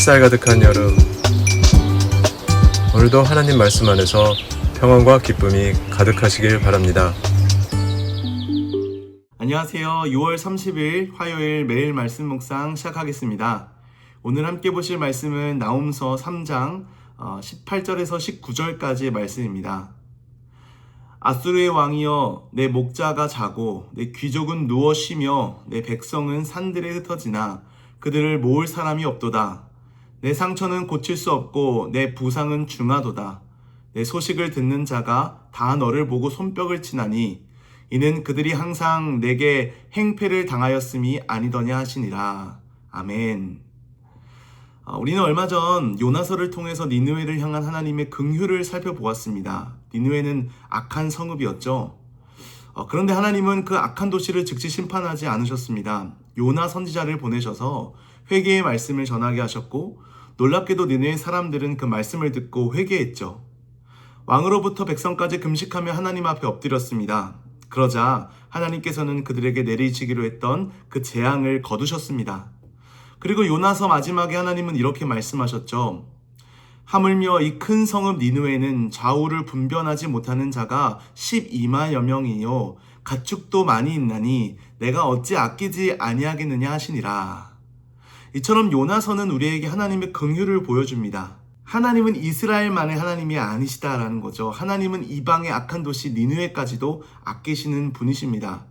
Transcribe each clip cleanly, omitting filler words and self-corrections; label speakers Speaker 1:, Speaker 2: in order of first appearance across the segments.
Speaker 1: 햇살 가득한 여름, 오늘도 하나님 말씀 안에서 평안과 기쁨이 가득하시길 바랍니다.
Speaker 2: 안녕하세요. 6월 30일 화요일 매일 말씀 묵상 시작하겠습니다. 오늘 함께 보실 말씀은 나홈서 3장 18절에서 19절까지의 말씀입니다. 아수르의 왕이여, 내 목자가 자고 내 귀족은 누워 쉬며 내 백성은 산들에 흩어지나 그들을 모을 사람이 없도다. 내 상처는 고칠 수 없고 내 부상은 중하도다. 내 소식을 듣는 자가 다 너를 보고 손뼉을 치나니 이는 그들이 항상 내게 행패를 당하였음이 아니더냐 하시니라. 아멘. 우리는 얼마 전 요나서를 통해서 니느웨를 향한 하나님의 긍휼을 살펴보았습니다. 니느웨는 악한 성읍이었죠. 그런데 하나님은 그 악한 도시를 즉시 심판하지 않으셨습니다. 요나 선지자를 보내셔서 회개의 말씀을 전하게 하셨고, 놀랍게도 니느웨 사람들은 그 말씀을 듣고 회개했죠. 왕으로부터 백성까지 금식하며 하나님 앞에 엎드렸습니다. 그러자 하나님께서는 그들에게 내리시기로 했던 그 재앙을 거두셨습니다. 그리고 요나서 마지막에 하나님은 이렇게 말씀하셨죠. 하물며 이 큰 성읍 니느웨는 좌우를 분변하지 못하는 자가 12만여 명이요 가축도 많이 있나니 내가 어찌 아끼지 아니하겠느냐 하시니라. 이처럼 요나서는 우리에게 하나님의 긍휼을 보여줍니다. 하나님은 이스라엘만의 하나님이 아니시다라는 거죠. 하나님은 이방의 악한 도시 니느웨까지도 아끼시는 분이십니다.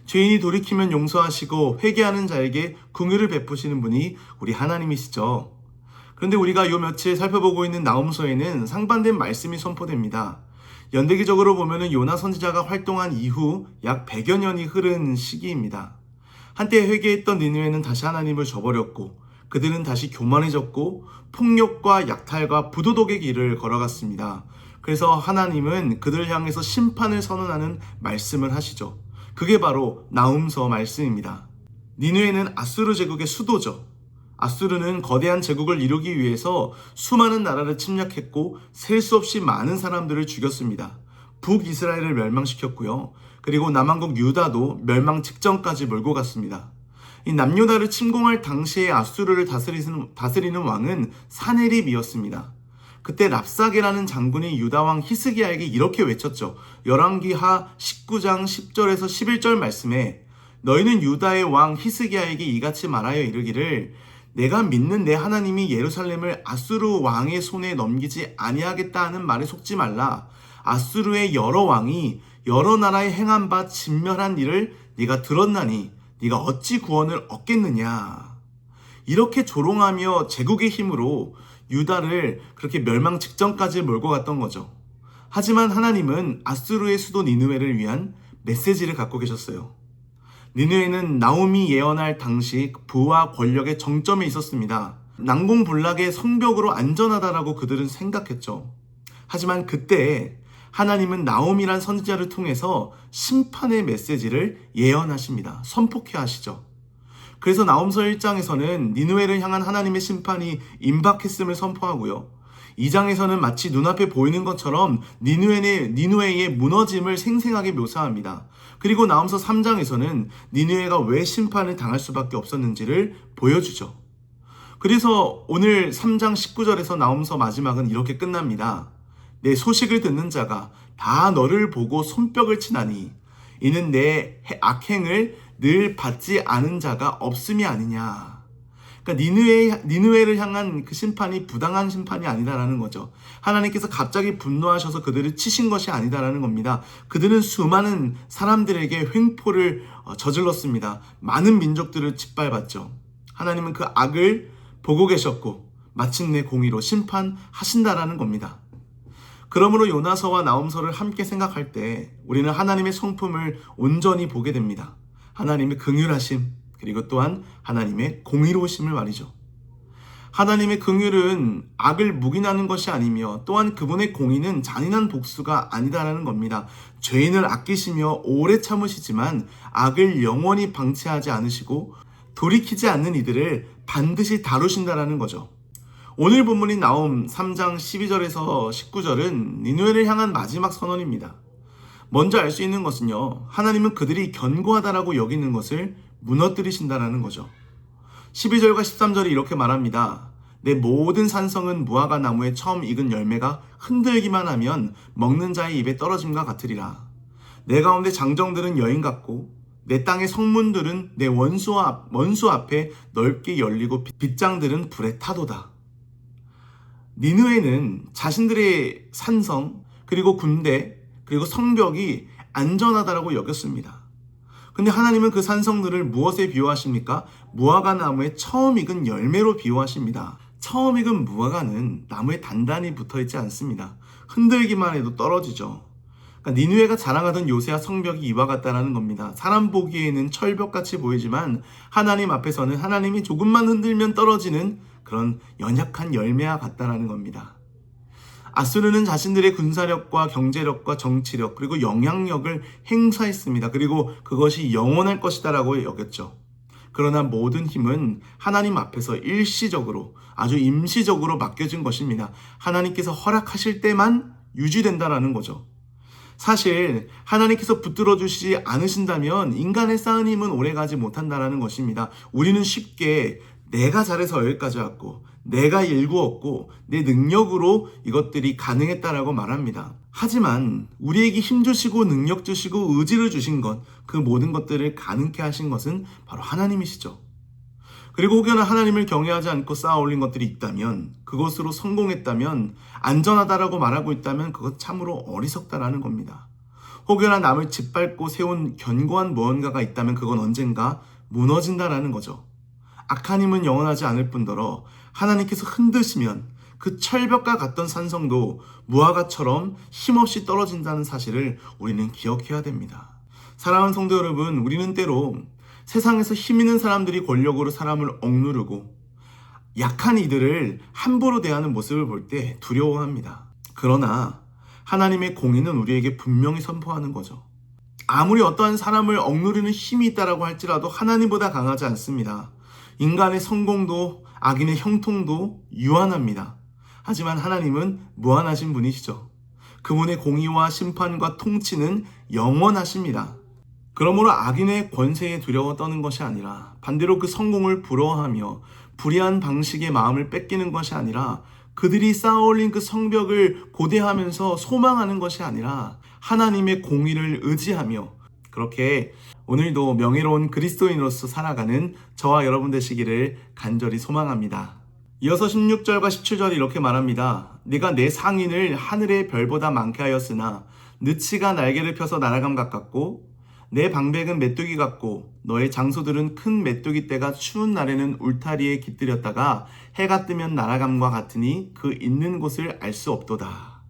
Speaker 2: 죄인이 돌이키면 용서하시고 회개하는 자에게 긍휼을 베푸시는 분이 우리 하나님이시죠. 그런데 우리가 요 며칠 살펴보고 있는 나홈서에는 상반된 말씀이 선포됩니다. 연대기적으로 보면 요나 선지자가 활동한 이후 약 100여 년이 흐른 시기입니다. 한때 회개했던 니느웨는 다시 하나님을 저버렸고 그들은 다시 교만해졌고 폭력과 약탈과 부도덕의 길을 걸어갔습니다. 그래서 하나님은 그들을 향해서 심판을 선언하는 말씀을 하시죠. 그게 바로 나홈서 말씀입니다. 니느웨는 아수르 제국의 수도죠. 아수르는 거대한 제국을 이루기 위해서 수많은 나라를 침략했고 셀 수 없이 많은 사람들을 죽였습니다. 북이스라엘을 멸망시켰고요. 그리고 남한국 유다도 멸망 직전까지 몰고 갔습니다. 이 남유다를 침공할 당시에 아수르를 다스리는 왕은 사네립이었습니다. 그때 랍사게라는 장군이 유다왕 히스기야에게 이렇게 외쳤죠. 열왕기하 19장 10절에서 11절 말씀에 너희는 유다의 왕 히스기야에게 이같이 말하여 이르기를 내가 믿는 내 하나님이 예루살렘을 아수르 왕의 손에 넘기지 아니하겠다 하는 말에 속지 말라. 아수르의 여러 왕이 여러 나라에 행한 바 진멸한 일을 네가 들었나니 네가 어찌 구원을 얻겠느냐. 이렇게 조롱하며 제국의 힘으로 유다를 그렇게 멸망 직전까지 몰고 갔던 거죠. 하지만 하나님은 아수르의 수도 니느웨를 위한 메시지를 갖고 계셨어요. 니느웨는 나홈이 예언할 당시 부와 권력의 정점에 있었습니다. 난공불락의 성벽으로 안전하다라고 그들은 생각했죠. 하지만 그때 하나님은 나홈이란 선지자를 통해서 심판의 메시지를 예언하십니다. 선포케 하시죠. 그래서 나홈서 1장에서는 니느웨를 향한 하나님의 심판이 임박했음을 선포하고요. 2장에서는 마치 눈앞에 보이는 것처럼 니느웨의 무너짐을 생생하게 묘사합니다. 그리고 나홈서 3장에서는 니느웨가 왜 심판을 당할 수밖에 없었는지를 보여주죠. 그래서 오늘 3장 19절에서 나홈서 마지막은 이렇게 끝납니다. 내 소식을 듣는 자가 다 너를 보고 손뼉을 치나니 이는 내 악행을 늘 받지 않은 자가 없음이 아니냐. 그러니까 니느웨를 향한 그 심판이 부당한 심판이 아니다라는 거죠. 하나님께서 갑자기 분노하셔서 그들을 치신 것이 아니다라는 겁니다. 그들은 수많은 사람들에게 횡포를 저질렀습니다. 많은 민족들을 짓밟았죠. 하나님은 그 악을 보고 계셨고 마침내 공의로 심판하신다라는 겁니다. 그러므로 요나서와 나홈서를 함께 생각할 때 우리는 하나님의 성품을 온전히 보게 됩니다. 하나님의 긍휼하심, 그리고 또한 하나님의 공의로우심을 말이죠. 하나님의 긍휼은 악을 묵인하는 것이 아니며 또한 그분의 공의는 잔인한 복수가 아니다라는 겁니다. 죄인을 아끼시며 오래 참으시지만 악을 영원히 방치하지 않으시고 돌이키지 않는 이들을 반드시 다루신다라는 거죠. 오늘 본문인 나홈 3장 12절에서 19절은 니느웨를 향한 마지막 선언입니다. 먼저 알 수 있는 것은요, 하나님은 그들이 견고하다라고 여기는 것을 무너뜨리신다라는 거죠. 12절과 13절이 이렇게 말합니다. 내 모든 산성은 무화과 나무에 처음 익은 열매가 흔들기만 하면 먹는 자의 입에 떨어짐과 같으리라. 내 가운데 장정들은 여인 같고 내 땅의 성문들은 내 원수 앞에 넓게 열리고 빗장들은 불에 타도다. 니느웨는 자신들의 산성 그리고 군대 그리고 성벽이 안전하다라고 여겼습니다. 근데 하나님은 그 산성들을 무엇에 비유하십니까? 무화과 나무에 처음 익은 열매로 비유하십니다. 처음 익은 무화과는 나무에 단단히 붙어있지 않습니다. 흔들기만 해도 떨어지죠. 그러니까 니느웨가 자랑하던 요새와 성벽이 이와 같다라는 겁니다. 사람 보기에는 철벽같이 보이지만 하나님 앞에서는 하나님이 조금만 흔들면 떨어지는 그런 연약한 열매와 같다라는 겁니다. 아수르는 자신들의 군사력과 경제력과 정치력 그리고 영향력을 행사했습니다. 그리고 그것이 영원할 것이다라고 여겼죠. 그러나 모든 힘은 하나님 앞에서 일시적으로 아주 임시적으로 맡겨진 것입니다. 하나님께서 허락하실 때만 유지된다라는 거죠. 사실 하나님께서 붙들어 주시지 않으신다면 인간의 쌓은 힘은 오래가지 못한다라는 것입니다. 우리는 쉽게 내가 잘해서 여기까지 왔고 내가 일구었고 내 능력으로 이것들이 가능했다라고 말합니다. 하지만 우리에게 힘 주시고 능력 주시고 의지를 주신 것, 그 모든 것들을 가능케 하신 것은 바로 하나님이시죠. 그리고 혹여나 하나님을 경외하지 않고 쌓아 올린 것들이 있다면, 그것으로 성공했다면, 안전하다라고 말하고 있다면 그것 참으로 어리석다라는 겁니다. 혹여나 남을 짓밟고 세운 견고한 무언가가 있다면 그건 언젠가 무너진다라는 거죠. 악한 힘은 영원하지 않을 뿐더러 하나님께서 흔드시면 그 철벽과 같던 산성도 무화과처럼 힘없이 떨어진다는 사실을 우리는 기억해야 됩니다. 사랑하는 성도 여러분, 우리는 때로 세상에서 힘 있는 사람들이 권력으로 사람을 억누르고 약한 이들을 함부로 대하는 모습을 볼 때 두려워합니다. 그러나 하나님의 공의는 우리에게 분명히 선포하는 거죠. 아무리 어떠한 사람을 억누르는 힘이 있다라고 할지라도 하나님보다 강하지 않습니다. 인간의 성공도 악인의 형통도 유한합니다. 하지만 하나님은 무한하신 분이시죠. 그분의 공의와 심판과 통치는 영원하십니다. 그러므로 악인의 권세에 두려워 떠는 것이 아니라 반대로 그 성공을 부러워하며 불의한 방식의 마음을 뺏기는 것이 아니라 그들이 쌓아올린 그 성벽을 고대하면서 소망하는 것이 아니라 하나님의 공의를 의지하며 그렇게 오늘도 명예로운 그리스도인으로서 살아가는 저와 여러분 되시기를 간절히 소망합니다. 이어서 16절과 17절이 이렇게 말합니다. 네가 내 상인을 하늘의 별보다 많게 하였으나 느치가 날개를 펴서 날아감 같았고 내 방백은 메뚜기 같고 너의 장소들은 큰 메뚜기 떼가 추운 날에는 울타리에 깃들였다가 해가 뜨면 날아감과 같으니 그 있는 곳을 알 수 없도다.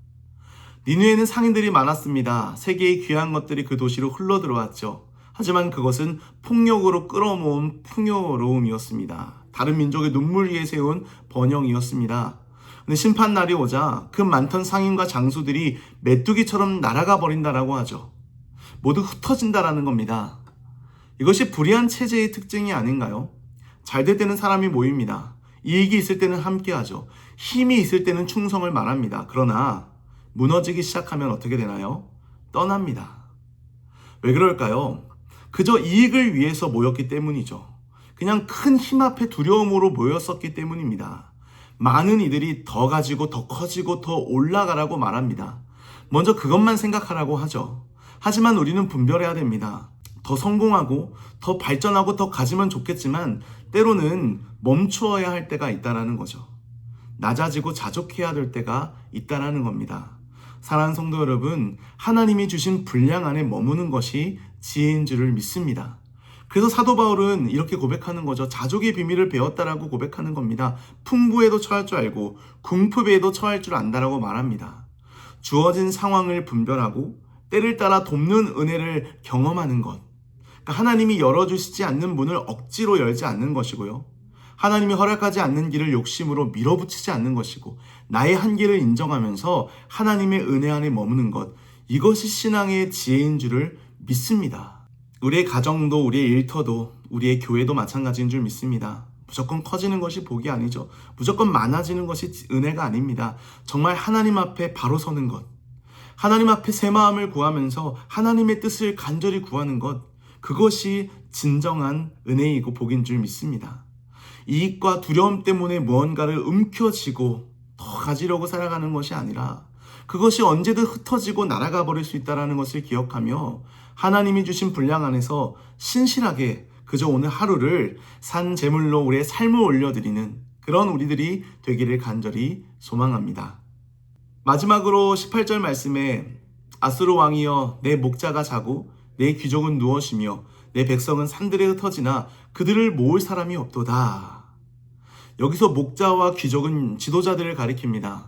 Speaker 2: 니느웨는 상인들이 많았습니다. 세계의 귀한 것들이 그 도시로 흘러들어왔죠. 하지만 그것은 폭력으로 끌어모은 풍요로움이었습니다. 다른 민족의 눈물 위에 세운 번영이었습니다. 근데 심판날이 오자 그 많던 상인과 장수들이 메뚜기처럼 날아가 버린다라고 하죠. 모두 흩어진다라는 겁니다. 이것이 불의한 체제의 특징이 아닌가요? 잘 될 때는 사람이 모입니다. 이익이 있을 때는 함께하죠. 힘이 있을 때는 충성을 말합니다. 그러나 무너지기 시작하면 어떻게 되나요? 떠납니다. 왜 그럴까요? 그저 이익을 위해서 모였기 때문이죠. 그냥 큰 힘 앞에 두려움으로 모였었기 때문입니다. 많은 이들이 더 가지고 더 커지고 더 올라가라고 말합니다. 먼저 그것만 생각하라고 하죠. 하지만 우리는 분별해야 됩니다. 더 성공하고 더 발전하고 더 가지면 좋겠지만 때로는 멈추어야 할 때가 있다는 거죠. 낮아지고 자족해야 될 때가 있다는 겁니다. 사랑하는 성도 여러분, 하나님이 주신 분량 안에 머무는 것이 지혜인 줄을 믿습니다. 그래서 사도 바울은 이렇게 고백하는 거죠. 자족의 비밀을 배웠다라고 고백하는 겁니다. 풍부에도 처할 줄 알고 궁핍에도 처할 줄 안다라고 말합니다. 주어진 상황을 분별하고 때를 따라 돕는 은혜를 경험하는 것. 그러니까 하나님이 열어주시지 않는 문을 억지로 열지 않는 것이고요. 하나님이 허락하지 않는 길을 욕심으로 밀어붙이지 않는 것이고 나의 한계를 인정하면서 하나님의 은혜 안에 머무는 것. 이것이 신앙의 지혜인 줄을 믿습니다. 우리의 가정도 우리의 일터도 우리의 교회도 마찬가지인 줄 믿습니다. 무조건 커지는 것이 복이 아니죠. 무조건 많아지는 것이 은혜가 아닙니다. 정말 하나님 앞에 바로 서는 것. 하나님 앞에 새 마음을 구하면서 하나님의 뜻을 간절히 구하는 것, 그것이 진정한 은혜이고 복인 줄 믿습니다. 이익과 두려움 때문에 무언가를 움켜쥐고 더 가지려고 살아가는 것이 아니라 그것이 언제든 흩어지고 날아가 버릴 수 있다는 것을 기억하며 하나님이 주신 분량 안에서 신실하게 그저 오늘 하루를 산 제물로 우리의 삶을 올려드리는 그런 우리들이 되기를 간절히 소망합니다. 마지막으로 18절 말씀에 아수르 왕이여 내 목자가 자고 내 귀족은 누워쉬며 내 백성은 산들에 흩어지나 그들을 모을 사람이 없도다. 여기서 목자와 귀족은 지도자들을 가리킵니다.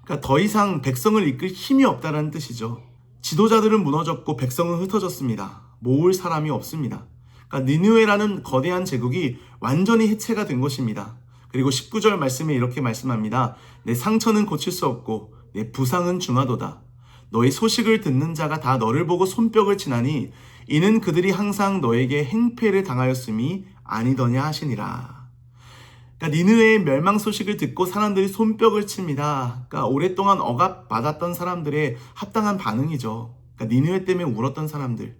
Speaker 2: 그러니까 더 이상 백성을 이끌 힘이 없다는 뜻이죠. 지도자들은 무너졌고 백성은 흩어졌습니다. 모을 사람이 없습니다. 그러니까 니느웨라는 거대한 제국이 완전히 해체가 된 것입니다. 그리고 19절 말씀에 이렇게 말씀합니다. 내 상처는 고칠 수 없고 내 부상은 중하도다. 너의 소식을 듣는 자가 다 너를 보고 손뼉을 치나니 이는 그들이 항상 너에게 행패를 당하였음이 아니더냐 하시니라. 그러니까 니느웨의 멸망 소식을 듣고 사람들이 손뼉을 칩니다. 그러니까 오랫동안 억압받았던 사람들의 합당한 반응이죠. 그러니까 니느웨 때문에 울었던 사람들,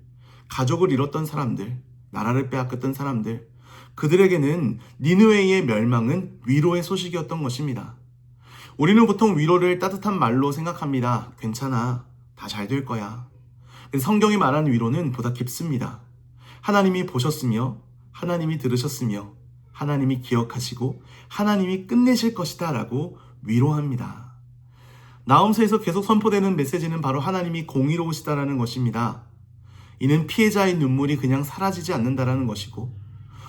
Speaker 2: 가족을 잃었던 사람들, 나라를 빼앗겼던 사람들, 그들에게는 니느웨의 멸망은 위로의 소식이었던 것입니다. 우리는 보통 위로를 따뜻한 말로 생각합니다. 괜찮아, 다 잘 될 거야. 성경이 말하는 위로는 보다 깊습니다. 하나님이 보셨으며 하나님이 들으셨으며 하나님이 기억하시고 하나님이 끝내실 것이다 라고 위로합니다. 나홈서에서 계속 선포되는 메시지는 바로 하나님이 공의로우시다라는 것입니다. 이는 피해자의 눈물이 그냥 사라지지 않는다라는 것이고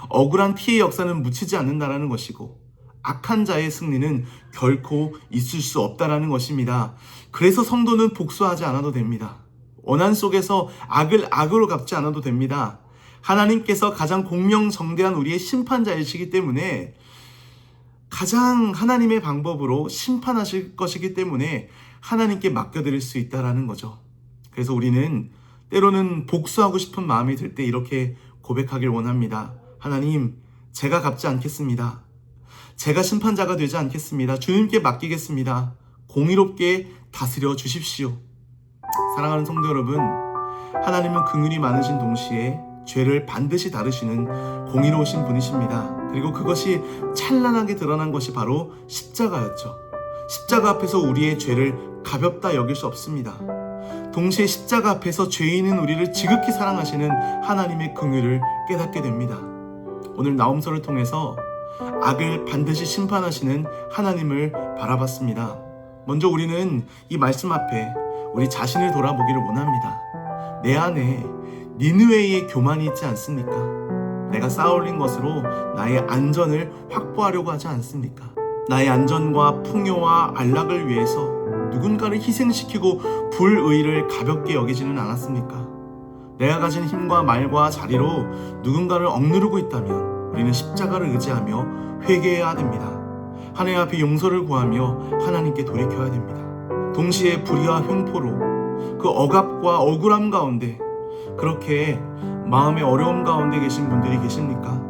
Speaker 2: 억울한 피해 역사는 묻히지 않는다라는 것이고 악한 자의 승리는 결코 있을 수 없다라는 것입니다. 그래서 성도는 복수하지 않아도 됩니다. 원한 속에서 악을 악으로 갚지 않아도 됩니다. 하나님께서 가장 공명정대한 우리의 심판자이시기 때문에 가장 하나님의 방법으로 심판하실 것이기 때문에 하나님께 맡겨드릴 수 있다라는 거죠. 그래서 우리는 때로는 복수하고 싶은 마음이 들 때 이렇게 고백하길 원합니다. 하나님, 제가 갚지 않겠습니다. 제가 심판자가 되지 않겠습니다. 주님께 맡기겠습니다. 공의롭게 다스려 주십시오. 사랑하는 성도 여러분, 하나님은 긍휼이 많으신 동시에 죄를 반드시 다루시는 공의로우신 분이십니다. 그리고 그것이 찬란하게 드러난 것이 바로 십자가였죠. 십자가 앞에서 우리의 죄를 가볍다 여길 수 없습니다. 동시에 십자가 앞에서 죄인인 우리를 지극히 사랑하시는 하나님의 긍휼을 깨닫게 됩니다. 오늘 나홈서를 통해서 악을 반드시 심판하시는 하나님을 바라봤습니다. 먼저 우리는 이 말씀 앞에 우리 자신을 돌아보기를 원합니다. 내 안에 니느웨의 교만이 있지 않습니까? 내가 쌓아올린 것으로 나의 안전을 확보하려고 하지 않습니까? 나의 안전과 풍요와 안락을 위해서 누군가를 희생시키고 불의를 가볍게 여기지는 않았습니까? 내가 가진 힘과 말과 자리로 누군가를 억누르고 있다면 우리는 십자가를 의지하며 회개해야 됩니다. 하나님 앞에 용서를 구하며 하나님께 돌이켜야 됩니다. 동시에 불의와 횡포로 그 억압과 억울함 가운데 그렇게 마음의 어려움 가운데 계신 분들이 계십니까?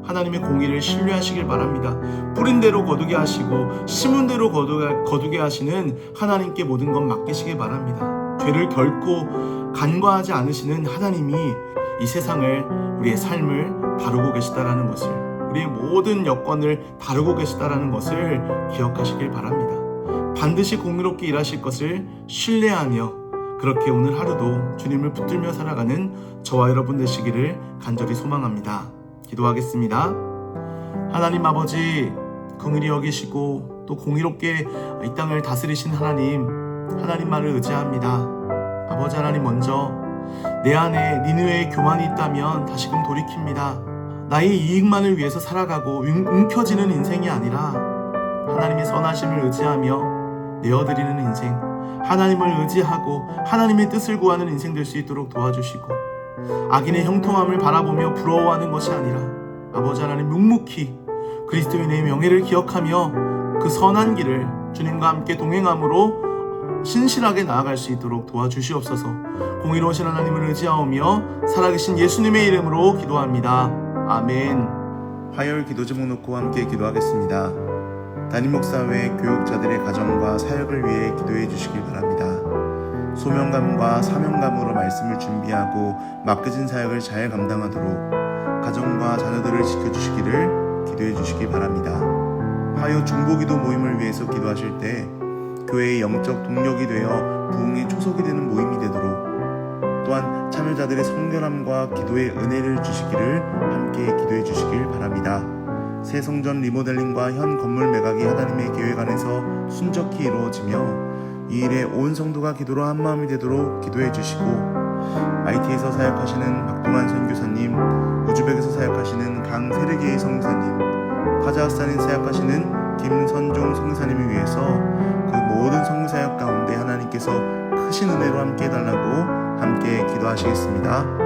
Speaker 2: 하나님의 공의를 신뢰하시길 바랍니다. 뿌린 대로 거두게 하시고 심은 대로 거두게 하시는 하나님께 모든 것 맡기시길 바랍니다. 죄를 결코 간과하지 않으시는 하나님이 이 세상을, 우리의 삶을 다루고 계시다라는 것을, 우리의 모든 여건을 다루고 계시다라는 것을 기억하시길 바랍니다. 반드시 공의롭게 일하실 것을 신뢰하며 그렇게 오늘 하루도 주님을 붙들며 살아가는 저와 여러분 되시기를 간절히 소망합니다. 기도하겠습니다. 하나님 아버지, 긍휼히 여기시고 또 공의롭게 이 땅을 다스리신 하나님 말을 의지합니다. 아버지 하나님, 먼저 내 안에 니느웨의 교만이 있다면 다시금 돌이킵니다. 나의 이익만을 위해서 살아가고 움켜쥐는 인생이 아니라 하나님의 선하심을 의지하며 내어드리는 인생, 하나님을 의지하고 하나님의 뜻을 구하는 인생 될 수 있도록 도와주시고, 악인의 형통함을 바라보며 부러워하는 것이 아니라 아버지 하나님 묵묵히 그리스도인의 명예를 기억하며 그 선한 길을 주님과 함께 동행함으로 신실하게 나아갈 수 있도록 도와주시옵소서. 공의로우신 하나님을 의지하오며 살아계신 예수님의 이름으로 기도합니다. 아멘.
Speaker 3: 화요일 기도 제목 놓고 함께 기도하겠습니다. 담임 목사회 교육자들의 가정과 사역을 위해 기도해 주시길 바랍니다. 소명감과 사명감으로 말씀을 준비하고 맡겨진 사역을 잘 감당하도록 가정과 자녀들을 지켜주시기를 기도해 주시기 바랍니다. 화요 중보기도 모임을 위해서 기도하실 때 교회의 영적 동력이 되어 부흥의 초석이 되는 모임이 되도록, 또한 참여자들의 성결함과 기도의 은혜를 주시기를 함께 기도해 주시길 바랍니다. 새 성전 리모델링과 현 건물 매각이 하나님의 계획 안에서 순적히 이루어지며 이 일에 온 성도가 기도로 한 마음이 되도록 기도해 주시고, IT에서 사역하시는 박동환 선교사님, 우즈벡에서 사역하시는 강세르게이 선교사님, 카자흐스탄에 사역하시는 김선종 선교사님을 위해서 그 모든 선교사역 가운데 하나님께서 크신 은혜로 함께 해달라고 함께 기도하시겠습니다.